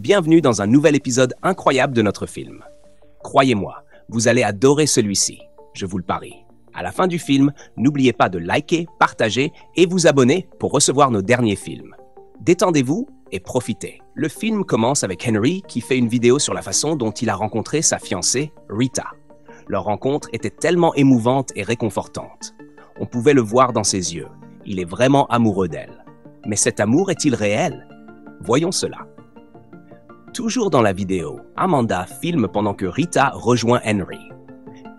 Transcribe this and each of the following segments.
Bienvenue dans un nouvel épisode incroyable de notre film. Croyez-moi, vous allez adorer celui-ci, je vous le parie. À la fin du film, n'oubliez pas de liker, partager et vous abonner pour recevoir nos derniers films. Détendez-vous et profitez. Le film commence avec Henry qui fait une vidéo sur la façon dont il a rencontré sa fiancée, Rita. Leur rencontre était tellement émouvante et réconfortante. On pouvait le voir dans ses yeux. Il est vraiment amoureux d'elle. Mais cet amour est-il réel? Voyons cela. Toujours dans la vidéo, Amanda filme pendant que Rita rejoint Henry.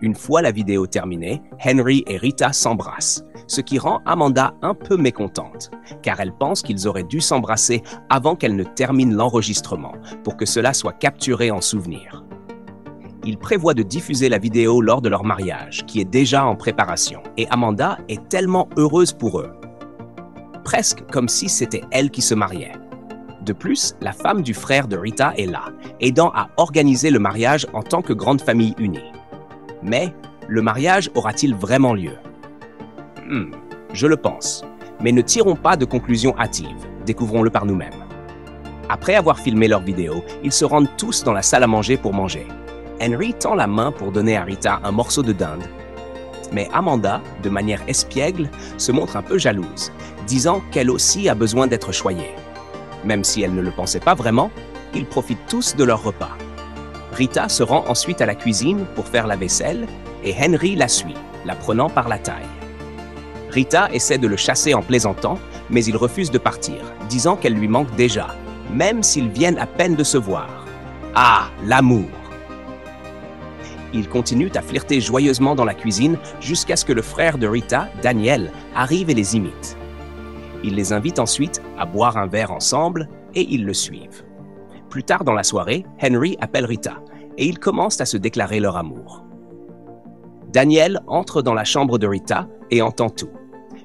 Une fois la vidéo terminée, Henry et Rita s'embrassent, ce qui rend Amanda un peu mécontente, car elle pense qu'ils auraient dû s'embrasser avant qu'elle ne termine l'enregistrement, pour que cela soit capturé en souvenir. Ils prévoient de diffuser la vidéo lors de leur mariage, qui est déjà en préparation, et Amanda est tellement heureuse pour eux. Presque comme si c'était elle qui se mariait. De plus, la femme du frère de Rita est là, aidant à organiser le mariage en tant que grande famille unie. Mais le mariage aura-t-il vraiment lieu? Je le pense. Mais ne tirons pas de conclusions hâtives, découvrons-le par nous-mêmes. Après avoir filmé leur vidéo, ils se rendent tous dans la salle à manger pour manger. Henry tend la main pour donner à Rita un morceau de dinde. Mais Amanda, de manière espiègle, se montre un peu jalouse, disant qu'elle aussi a besoin d'être choyée. Même si elle ne le pensait pas vraiment, ils profitent tous de leur repas. Rita se rend ensuite à la cuisine pour faire la vaisselle et Henry la suit, la prenant par la taille. Rita essaie de le chasser en plaisantant, mais il refuse de partir, disant qu'elle lui manque déjà, même s'ils viennent à peine de se voir. Ah, l'amour! Ils continuent à flirter joyeusement dans la cuisine jusqu'à ce que le frère de Rita, Daniel, arrive et les imite. Il les invite ensuite à boire un verre ensemble et ils le suivent. Plus tard dans la soirée, Henry appelle Rita et ils commencent à se déclarer leur amour. Daniel entre dans la chambre de Rita et entend tout.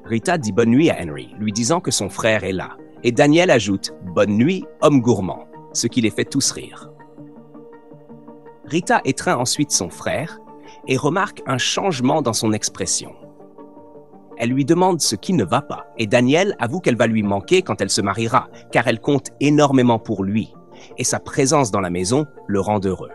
Rita dit bonne nuit à Henry, lui disant que son frère est là. Et Daniel ajoute « Bonne nuit, homme gourmand », ce qui les fait tous rire. Rita étreint ensuite son frère et remarque un changement dans son expression. Elle lui demande ce qui ne va pas et Daniel avoue qu'elle va lui manquer quand elle se mariera, car elle compte énormément pour lui et sa présence dans la maison le rend heureux.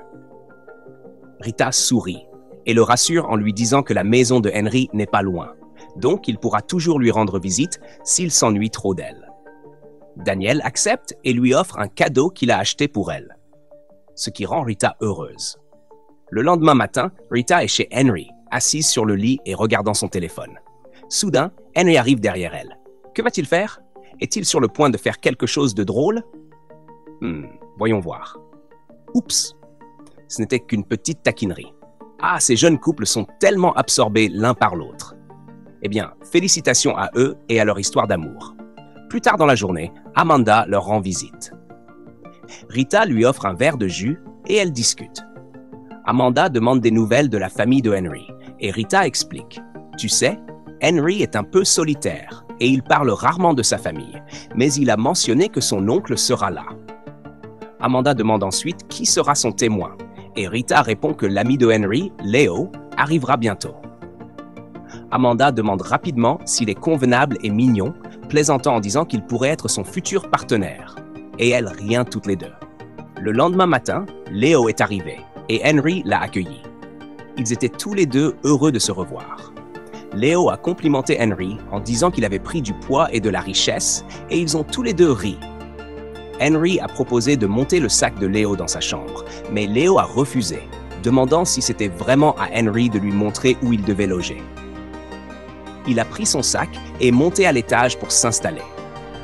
Rita sourit et le rassure en lui disant que la maison de Henry n'est pas loin, donc il pourra toujours lui rendre visite s'il s'ennuie trop d'elle. Daniel accepte et lui offre un cadeau qu'il a acheté pour elle, ce qui rend Rita heureuse. Le lendemain matin, Rita est chez Henry, assise sur le lit et regardant son téléphone. Soudain, Henry arrive derrière elle. Que va-t-il faire? Est-il sur le point de faire quelque chose de drôle? Voyons voir. Oups! Ce n'était qu'une petite taquinerie. Ah, ces jeunes couples sont tellement absorbés l'un par l'autre. Eh bien, félicitations à eux et à leur histoire d'amour. Plus tard dans la journée, Amanda leur rend visite. Rita lui offre un verre de jus et elle discute. Amanda demande des nouvelles de la famille de Henry et Rita explique. Tu sais, Henry est un peu solitaire et il parle rarement de sa famille, mais il a mentionné que son oncle sera là. Amanda demande ensuite qui sera son témoin et Rita répond que l'ami de Henry, Léo, arrivera bientôt. Amanda demande rapidement s'il est convenable et mignon, plaisantant en disant qu'il pourrait être son futur partenaire. Et elles rient toutes les deux. Le lendemain matin, Léo est arrivé et Henry l'a accueilli. Ils étaient tous les deux heureux de se revoir. Léo a complimenté Henry en disant qu'il avait pris du poids et de la richesse et ils ont tous les deux ri. Henry a proposé de monter le sac de Léo dans sa chambre, mais Léo a refusé, demandant si c'était vraiment à Henry de lui montrer où il devait loger. Il a pris son sac et est monté à l'étage pour s'installer.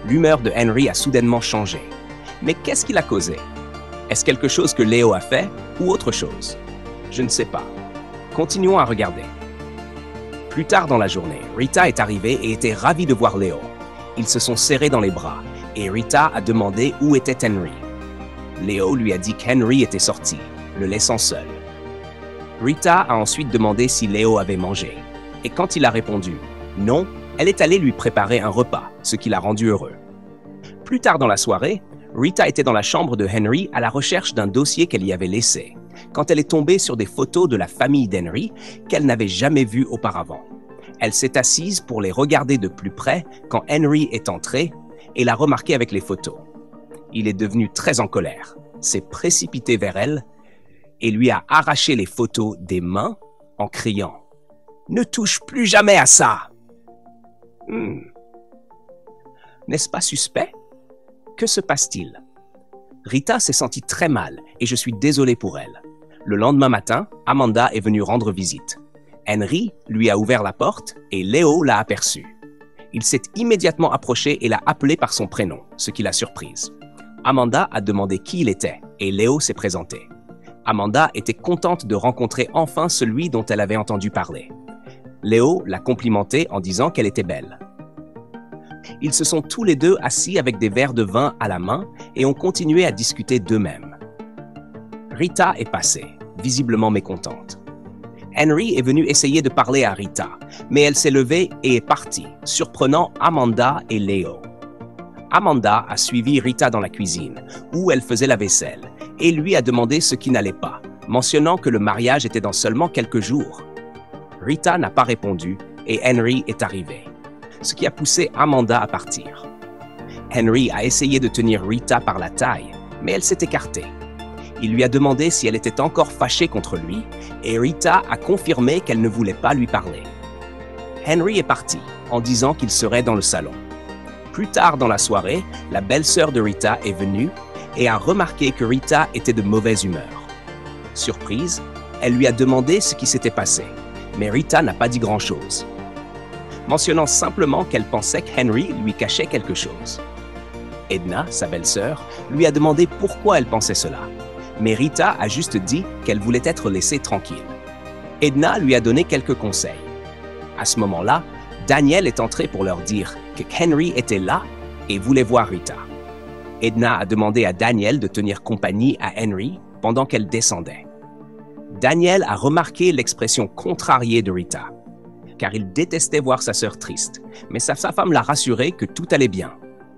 L'humeur de Henry a soudainement changé. Mais qu'est-ce qui l'a causé? Est-ce quelque chose que Léo a fait ou autre chose? Je ne sais pas. Continuons à regarder. Plus tard dans la journée, Rita est arrivée et était ravie de voir Léo. Ils se sont serrés dans les bras et Rita a demandé où était Henry. Léo lui a dit qu'Henry était sorti, le laissant seul. Rita a ensuite demandé si Léo avait mangé. Et quand il a répondu « non », elle est allée lui préparer un repas, ce qui l'a rendu heureux. Plus tard dans la soirée, Rita était dans la chambre de Henry à la recherche d'un dossier qu'elle y avait laissé, quand elle est tombée sur des photos de la famille d'Henry qu'elle n'avait jamais vues auparavant. Elle s'est assise pour les regarder de plus près quand Henry est entré et l'a remarqué avec les photos. Il est devenu très en colère. s'est précipité vers elle et lui a arraché les photos des mains en criant « Ne touche plus jamais à ça !» N'est-ce pas suspect? Que se passe-t-il? Rita s'est sentie très mal et je suis désolé pour elle. Le lendemain matin, Amanda est venue rendre visite. Henry lui a ouvert la porte et Léo l'a aperçu. Il s'est immédiatement approché et l'a appelé par son prénom, ce qui l'a surprise. Amanda a demandé qui il était et Léo s'est présenté. Amanda était contente de rencontrer enfin celui dont elle avait entendu parler. Léo l'a complimenté en disant qu'elle était belle. Ils se sont tous les deux assis avec des verres de vin à la main et ont continué à discuter d'eux-mêmes. Rita est passée, visiblement mécontente. Henry est venu essayer de parler à Rita, mais elle s'est levée et est partie, surprenant Amanda et Léo. Amanda a suivi Rita dans la cuisine, où elle faisait la vaisselle, et lui a demandé ce qui n'allait pas, mentionnant que le mariage était dans seulement quelques jours. Rita n'a pas répondu et Henry est arrivé, ce qui a poussé Amanda à partir. Henry a essayé de tenir Rita par la taille, mais elle s'est écartée. Il lui a demandé si elle était encore fâchée contre lui et Rita a confirmé qu'elle ne voulait pas lui parler. Henry est parti en disant qu'il serait dans le salon. Plus tard dans la soirée, la belle-sœur de Rita est venue et a remarqué que Rita était de mauvaise humeur. Surprise, elle lui a demandé ce qui s'était passé, mais Rita n'a pas dit grand-chose, mentionnant simplement qu'elle pensait que Henry lui cachait quelque chose. Edna, sa belle-sœur, lui a demandé pourquoi elle pensait cela, mais Rita a juste dit qu'elle voulait être laissée tranquille. Edna lui a donné quelques conseils. À ce moment-là, Daniel est entré pour leur dire que Henry était là et voulait voir Rita. Edna a demandé à Daniel de tenir compagnie à Henry pendant qu'elle descendait. Daniel a remarqué l'expression contrariée de Rita, car il détestait voir sa sœur triste, mais sa femme l'a rassuré que tout allait bien,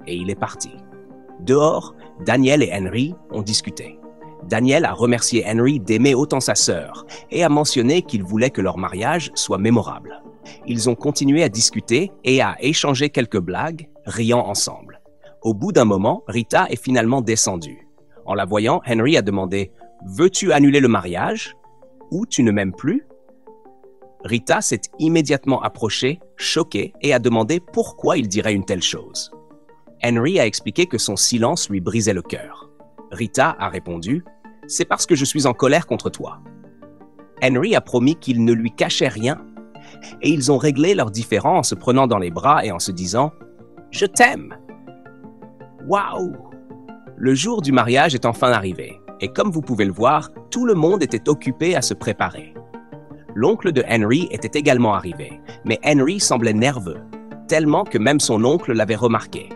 et il est parti. Dehors, Daniel et Henry ont discuté. Daniel a remercié Henry d'aimer autant sa sœur et a mentionné qu'il voulait que leur mariage soit mémorable. Ils ont continué à discuter et à échanger quelques blagues, riant ensemble. Au bout d'un moment, Rita est finalement descendue. En la voyant, Henry a demandé « Veux-tu annuler le mariage? Ou tu ne m'aimes plus ?» Rita s'est immédiatement approchée, choquée, et a demandé pourquoi il dirait une telle chose. Henry a expliqué que son silence lui brisait le cœur. Rita a répondu « C'est parce que je suis en colère contre toi. » Henry a promis qu'il ne lui cachait rien et ils ont réglé leur différend en se prenant dans les bras et en se disant « Je t'aime !» Waouh! Le jour du mariage est enfin arrivé et comme vous pouvez le voir, tout le monde était occupé à se préparer. L'oncle de Henry était également arrivé, mais Henry semblait nerveux, tellement que même son oncle l'avait remarqué.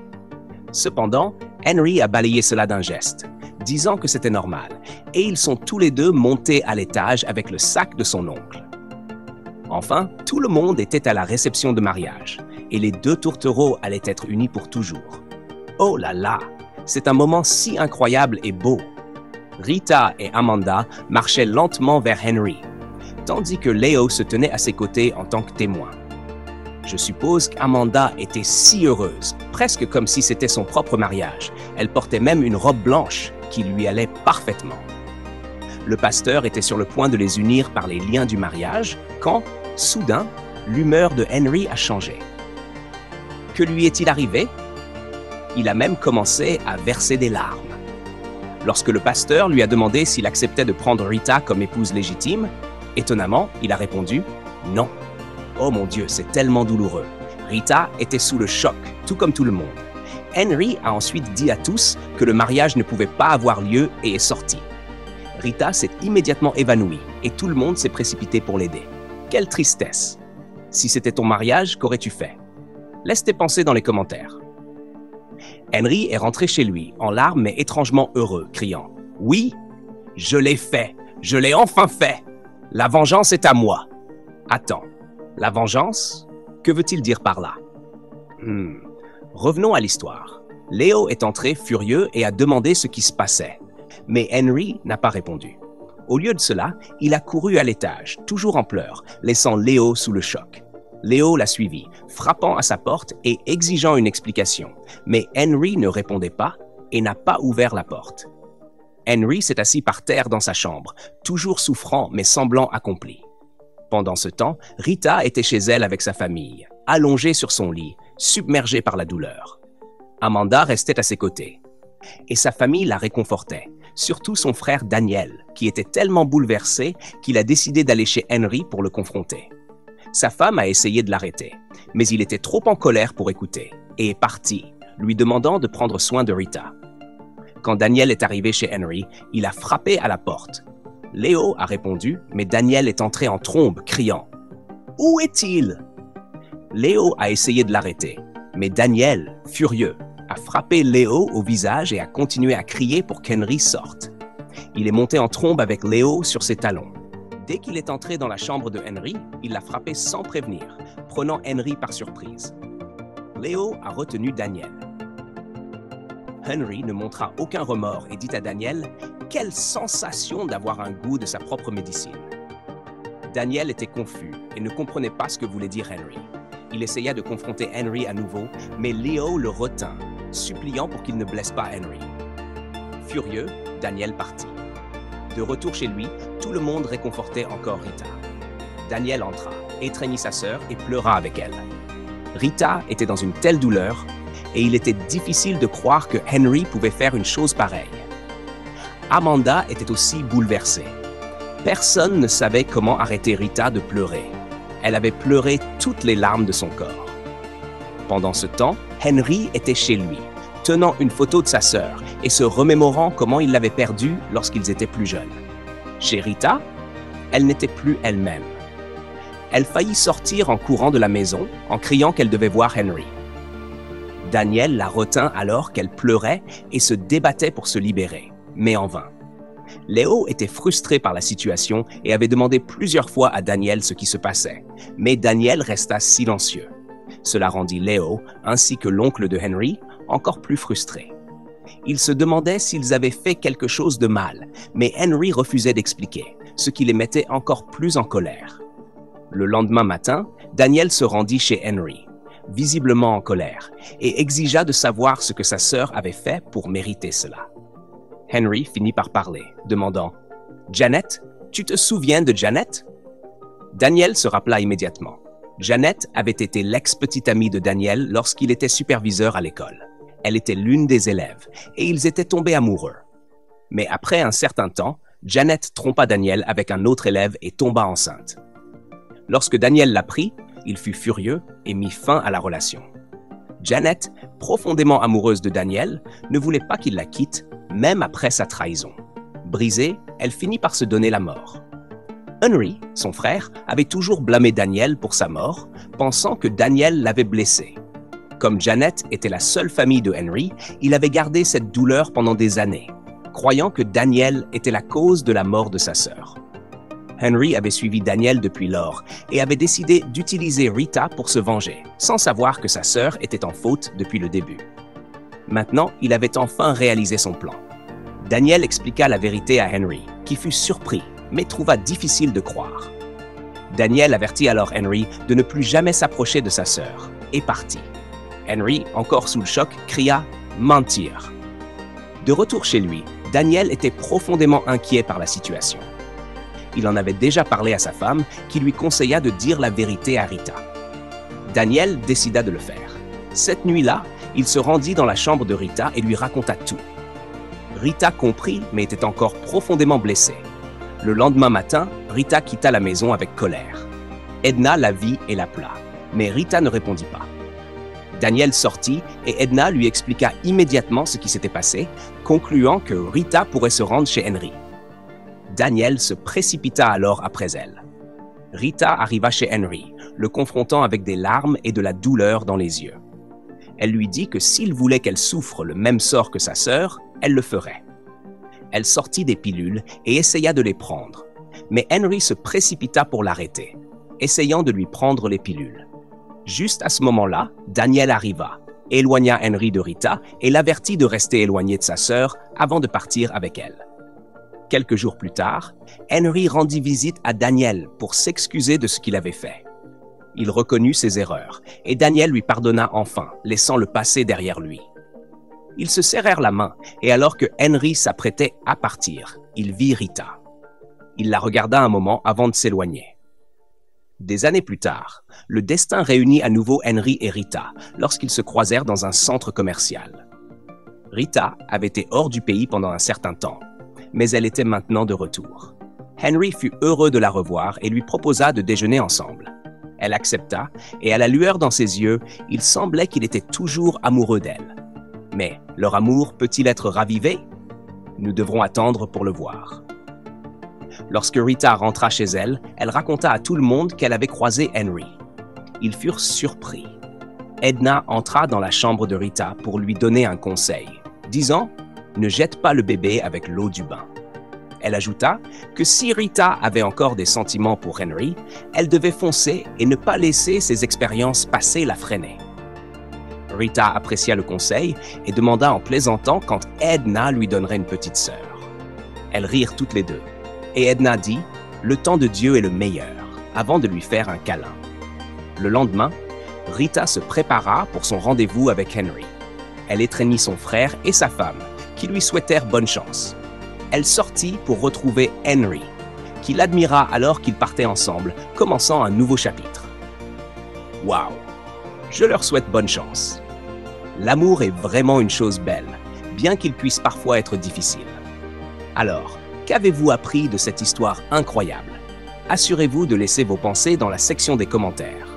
Cependant, Henry a balayé cela d'un geste, disant que c'était normal, et ils sont tous les deux montés à l'étage avec le sac de son oncle. Enfin, tout le monde était à la réception de mariage, et les deux tourtereaux allaient être unis pour toujours. Oh là là! C'est un moment si incroyable et beau! Rita et Amanda marchaient lentement vers Henry, tandis que Léo se tenait à ses côtés en tant que témoin. Je suppose qu'Amanda était si heureuse, presque comme si c'était son propre mariage. Elle portait même une robe blanche qui lui allait parfaitement. Le pasteur était sur le point de les unir par les liens du mariage quand, soudain, l'humeur de Henry a changé. Que lui est-il arrivé? Il a même commencé à verser des larmes. Lorsque le pasteur lui a demandé s'il acceptait de prendre Rita comme épouse légitime, étonnamment, il a répondu « Non ». Oh mon Dieu, c'est tellement douloureux. Rita était sous le choc, tout comme tout le monde. Henry a ensuite dit à tous que le mariage ne pouvait pas avoir lieu et est sorti. Rita s'est immédiatement évanouie et tout le monde s'est précipité pour l'aider. Quelle tristesse! Si c'était ton mariage, qu'aurais-tu fait? Laisse tes pensées dans les commentaires. Henry est rentré chez lui, en larmes mais étrangement heureux, criant « Oui, je l'ai fait! Je l'ai enfin fait! La vengeance est à moi! » Attends, la vengeance? Que veut-il dire par là? Revenons à l'histoire. Léo est entré furieux et a demandé ce qui se passait, mais Henry n'a pas répondu. Au lieu de cela, il a couru à l'étage, toujours en pleurs, laissant Léo sous le choc. Léo l'a suivi, frappant à sa porte et exigeant une explication, mais Henry ne répondait pas et n'a pas ouvert la porte. Henry s'est assis par terre dans sa chambre, toujours souffrant mais semblant accompli. Pendant ce temps, Rita était chez elle avec sa famille, allongée sur son lit, submergée par la douleur. Amanda restait à ses côtés. Et sa famille la réconfortait, surtout son frère Daniel, qui était tellement bouleversé qu'il a décidé d'aller chez Henry pour le confronter. Sa femme a essayé de l'arrêter, mais il était trop en colère pour écouter et est parti, lui demandant de prendre soin de Rita. Quand Daniel est arrivé chez Henry, il a frappé à la porte. Léo a répondu, mais Daniel est entré en trombe, criant « Où est-il » Léo a essayé de l'arrêter, mais Daniel, furieux, a frappé Léo au visage et a continué à crier pour qu'Henry sorte. Il est monté en trombe avec Léo sur ses talons. Dès qu'il est entré dans la chambre de Henry, il l'a frappé sans prévenir, prenant Henry par surprise. Léo a retenu Daniel. Henry ne montra aucun remords et dit à Daniel « Quelle sensation d'avoir un goût de sa propre médecine !» Daniel était confus et ne comprenait pas ce que voulait dire Henry. Il essaya de confronter Henry à nouveau, mais Léo le retint, suppliant pour qu'il ne blesse pas Henry. Furieux, Daniel partit. De retour chez lui, tout le monde réconfortait encore Rita. Daniel entra, étreignit sa sœur et pleura avec elle. Rita était dans une telle douleur et il était difficile de croire que Henry pouvait faire une chose pareille. Amanda était aussi bouleversée. Personne ne savait comment arrêter Rita de pleurer. Elle avait pleuré toutes les larmes de son corps. Pendant ce temps, Henry était chez lui, tenant une photo de sa sœur et se remémorant comment il l'avait perdue lorsqu'ils étaient plus jeunes. Chez Rita, elle n'était plus elle-même. Elle faillit sortir en courant de la maison en criant qu'elle devait voir Henry. Daniel la retint alors qu'elle pleurait et se débattait pour se libérer, mais en vain. Léo était frustré par la situation et avait demandé plusieurs fois à Daniel ce qui se passait, mais Daniel resta silencieux. Cela rendit Léo, ainsi que l'oncle de Henry, encore plus frustrés. Ils se demandaient s'ils avaient fait quelque chose de mal, mais Henry refusait d'expliquer, ce qui les mettait encore plus en colère. Le lendemain matin, Daniel se rendit chez Henry, visiblement en colère, et exigea de savoir ce que sa sœur avait fait pour mériter cela. Henry finit par parler, demandant « Janet, tu te souviens de Janet ?» Daniel se rappela immédiatement. Janet avait été l'ex-petite amie de Daniel lorsqu'il était superviseur à l'école. Elle était l'une des élèves, et ils étaient tombés amoureux. Mais après un certain temps, Janet trompa Daniel avec un autre élève et tomba enceinte. Lorsque Daniel l'apprit, il fut furieux et mit fin à la relation. Janet, profondément amoureuse de Daniel, ne voulait pas qu'il la quitte, même après sa trahison. Brisée, elle finit par se donner la mort. Henry, son frère, avait toujours blâmé Daniel pour sa mort, pensant que Daniel l'avait blessé. Comme Janet était la seule famille de Henry, il avait gardé cette douleur pendant des années, croyant que Daniel était la cause de la mort de sa sœur. Henry avait suivi Daniel depuis lors et avait décidé d'utiliser Rita pour se venger, sans savoir que sa sœur était en faute depuis le début. Maintenant, il avait enfin réalisé son plan. Daniel expliqua la vérité à Henry, qui fut surpris, mais trouva difficile de croire. Daniel avertit alors Henry de ne plus jamais s'approcher de sa sœur, et partit. Henry, encore sous le choc, cria « Mentir !» De retour chez lui, Daniel était profondément inquiet par la situation. Il en avait déjà parlé à sa femme, qui lui conseilla de dire la vérité à Rita. Daniel décida de le faire. Cette nuit-là, il se rendit dans la chambre de Rita et lui raconta tout. Rita comprit, mais était encore profondément blessée. Le lendemain matin, Rita quitta la maison avec colère. Edna la vit et l'appela, mais Rita ne répondit pas. Daniel sortit et Edna lui expliqua immédiatement ce qui s'était passé, concluant que Rita pourrait se rendre chez Henry. Daniel se précipita alors après elle. Rita arriva chez Henry, le confrontant avec des larmes et de la douleur dans les yeux. Elle lui dit que s'il voulait qu'elle souffre le même sort que sa sœur, elle le ferait. Elle sortit des pilules et essaya de les prendre, mais Henry se précipita pour l'arrêter, essayant de lui prendre les pilules. Juste à ce moment-là, Daniel arriva, éloigna Henry de Rita et l'avertit de rester éloigné de sa sœur avant de partir avec elle. Quelques jours plus tard, Henry rendit visite à Daniel pour s'excuser de ce qu'il avait fait. Il reconnut ses erreurs et Daniel lui pardonna enfin, laissant le passé derrière lui. Ils se serrèrent la main et alors que Henry s'apprêtait à partir, il vit Rita. Il la regarda un moment avant de s'éloigner. Des années plus tard, le destin réunit à nouveau Henry et Rita lorsqu'ils se croisèrent dans un centre commercial. Rita avait été hors du pays pendant un certain temps, mais elle était maintenant de retour. Henry fut heureux de la revoir et lui proposa de déjeuner ensemble. Elle accepta et à la lueur dans ses yeux, il semblait qu'il était toujours amoureux d'elle. Mais leur amour peut-il être ravivé? Nous devrons attendre pour le voir. Lorsque Rita rentra chez elle, elle raconta à tout le monde qu'elle avait croisé Henry. Ils furent surpris. Edna entra dans la chambre de Rita pour lui donner un conseil, disant « Ne jette pas le bébé avec l'eau du bain ». Elle ajouta que si Rita avait encore des sentiments pour Henry, elle devait foncer et ne pas laisser ses expériences passées la freiner. Rita apprécia le conseil et demanda en plaisantant quand Edna lui donnerait une petite sœur. Elles rirent toutes les deux, et Edna dit « Le temps de Dieu est le meilleur » avant de lui faire un câlin. Le lendemain, Rita se prépara pour son rendez-vous avec Henry. Elle étreignit son frère et sa femme, qui lui souhaitèrent bonne chance. Elle sortit pour retrouver Henry, qui l'admira alors qu'ils partaient ensemble, commençant un nouveau chapitre. Waouh! Je leur souhaite bonne chance. L'amour est vraiment une chose belle, bien qu'il puisse parfois être difficile. Alors, qu'avez-vous appris de cette histoire incroyable? Assurez-vous de laisser vos pensées dans la section des commentaires.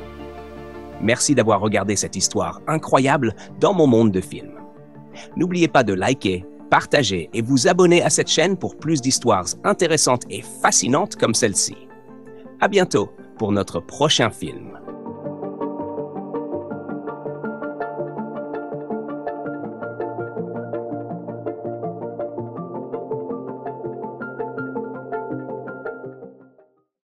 Merci d'avoir regardé cette histoire incroyable dans mon monde de films. N'oubliez pas de liker, partager et vous abonner à cette chaîne pour plus d'histoires intéressantes et fascinantes comme celle-ci. À bientôt pour notre prochain film.